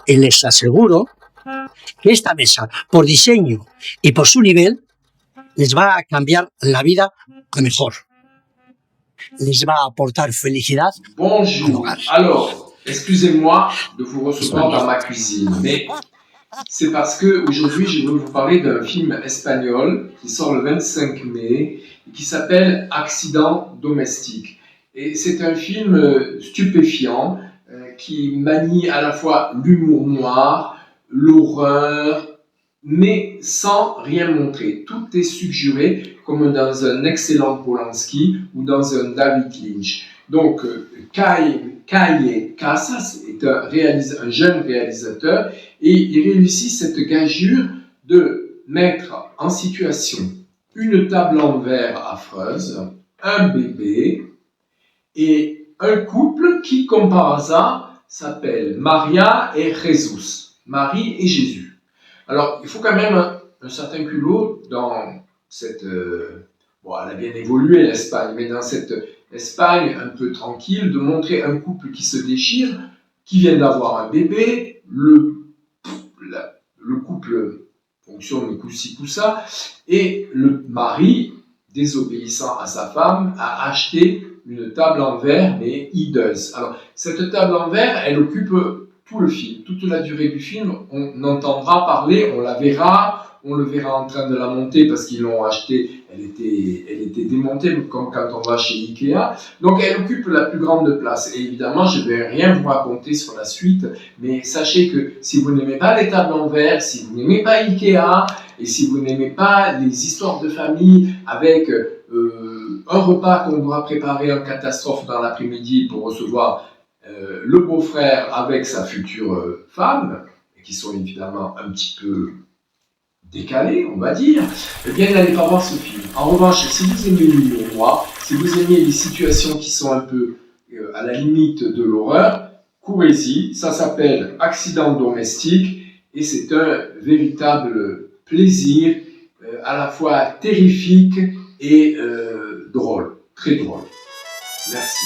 y les aseguro que esta mesa, por diseño y por su nivel, les va a cambiar la vida a mejor. Les va a aportar felicidad al Bonjour. hogar. Alors, excusez-moi de vous recevoir dans ma cuisine, mais c'est parce que aujourd'hui je veux vous parler d'un film espagnol qui sort le 25 mai et qui s'appelle Accident domestique. Et c'est un film stupéfiant qui manie à la fois l'humour noir, l'horreur, mais sans rien montrer. Tout est suggéré comme dans un excellent Polanski ou dans un David Lynch. Donc, Calle Casas est un jeune réalisateur et il réussit cette gageure de mettre en situation une table en verre affreuse, un bébé et un couple qui, comme par hasard, s'appelle Maria et Jesus. Marie et Jésus. Alors, il faut quand même un certain culot dans cette... bon, elle a bien évolué l'Espagne, mais dans cette Espagne un peu tranquille, de montrer un couple qui se déchire, qui vient d'avoir un bébé, le couple fonctionne coup-ci, coup-ça, et le mari, désobéissant à sa femme, a acheté une table en verre, mais hideuse. Alors, cette table en verre, elle occupe tout le film, toute la durée du film, on entendra parler, on la verra, on le verra en train de la monter parce qu'ils l'ont achetée, elle était démontée comme quand on va chez Ikea, donc elle occupe la plus grande place. Et évidemment, je ne vais rien vous raconter sur la suite, mais sachez que si vous n'aimez pas les tables en verre, si vous n'aimez pas Ikea, et si vous n'aimez pas les histoires de famille avec un repas qu'on doit préparer en catastrophe dans l'après-midi pour recevoir le beau-frère avec sa future femme, qui sont évidemment un petit peu décalés, on va dire, eh bien, n'allez pas voir ce film. En revanche, si vous aimez l'humour noir, si vous aimez les situations qui sont un peu à la limite de l'horreur, courez-y, ça s'appelle Accident domestique, et c'est un véritable plaisir, à la fois terrifique et drôle, très drôle. Merci.